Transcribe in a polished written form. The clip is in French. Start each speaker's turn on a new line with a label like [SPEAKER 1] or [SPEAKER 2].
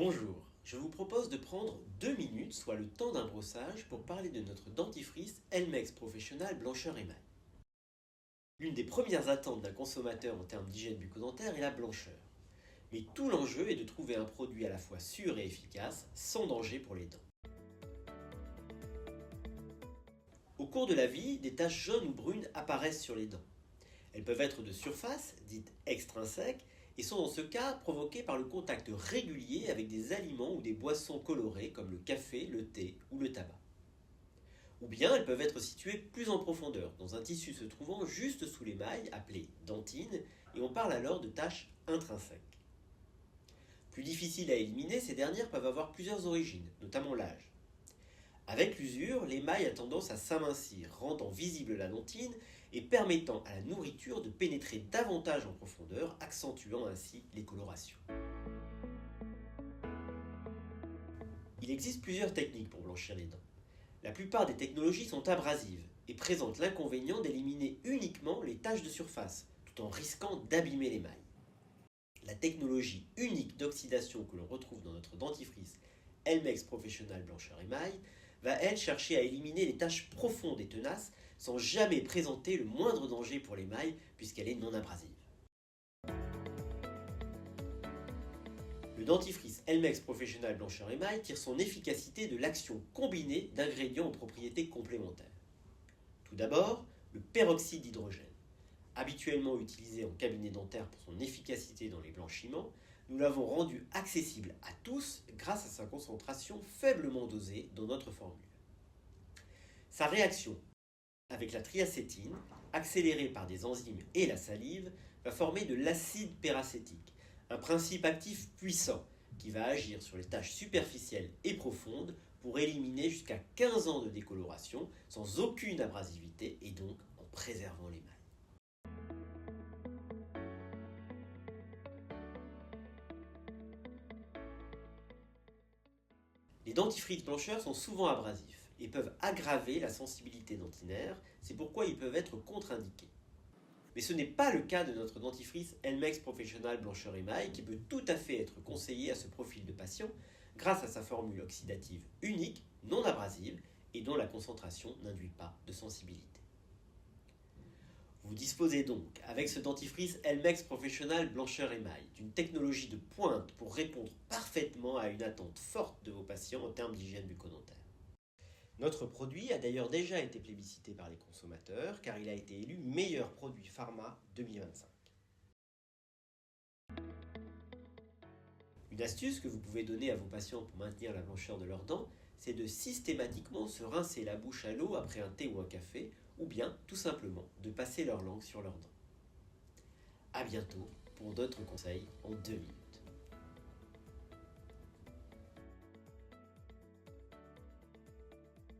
[SPEAKER 1] Bonjour, je vous propose de prendre 2 minutes, soit le temps d'un brossage, pour parler de notre dentifrice Elmex Professional Blancheur Émail. L'une des premières attentes d'un consommateur en termes d'hygiène bucco-dentaire est la blancheur. Mais tout l'enjeu est de trouver un produit à la fois sûr et efficace, sans danger pour les dents. Au cours de la vie, des taches jaunes ou brunes apparaissent sur les dents. Elles peuvent être de surface, dites extrinsèques, et sont dans ce cas provoquées par le contact régulier avec des aliments ou des boissons colorées comme le café, le thé ou le tabac. Ou bien elles peuvent être situées plus en profondeur, dans un tissu se trouvant juste sous l'émail, appelé dentine, et on parle alors de taches intrinsèques. Plus difficiles à éliminer, ces dernières peuvent avoir plusieurs origines, notamment l'âge. Avec l'usure, l'émail a tendance à s'amincir, rendant visible la dentine et permettant à la nourriture de pénétrer davantage en profondeur, accentuant ainsi les colorations. Il existe plusieurs techniques pour blanchir les dents. La plupart des technologies sont abrasives et présentent l'inconvénient d'éliminer uniquement les taches de surface, tout en risquant d'abîmer l'émail. La technologie unique d'oxydation que l'on retrouve dans notre dentifrice Elmex Professional Blancheur Émail va elle chercher à éliminer les taches profondes et tenaces sans jamais présenter le moindre danger pour l'émail puisqu'elle est non abrasive. Le dentifrice Elmex Professional Blancheur Émail tire son efficacité de l'action combinée d'ingrédients aux propriétés complémentaires. Tout d'abord, le peroxyde d'hydrogène. Habituellement utilisé en cabinet dentaire pour son efficacité dans les blanchiments, nous l'avons rendu accessible à tous grâce à sa concentration faiblement dosée dans notre formule. Sa réaction avec la triacétine, accélérée par des enzymes et la salive, va former de l'acide peracétique, un principe actif puissant qui va agir sur les taches superficielles et profondes pour éliminer jusqu'à 15 ans de décoloration sans aucune abrasivité et donc en préservant l'émail. Les dentifrices blancheurs sont souvent abrasifs et peuvent aggraver la sensibilité dentinaire, c'est pourquoi ils peuvent être contre-indiqués. Mais ce n'est pas le cas de notre dentifrice Elmex Professional Blancheur Émail qui peut tout à fait être conseillé à ce profil de patient grâce à sa formule oxydative unique, non abrasive et dont la concentration n'induit pas de sensibilité. Vous disposez donc, avec ce dentifrice Elmex Professional Blancheur Émail, d'une technologie de pointe pour répondre parfaitement à une attente forte de vos patients en termes d'hygiène bucco-dentaire. Notre produit a d'ailleurs déjà été plébiscité par les consommateurs car il a été élu meilleur produit pharma 2025. Une astuce que vous pouvez donner à vos patients pour maintenir la blancheur de leurs dents, c'est de systématiquement se rincer la bouche à l'eau après un thé ou un café, ou bien tout simplement de passer leur langue sur leurs dents. A bientôt pour d'autres conseils en 2 minutes.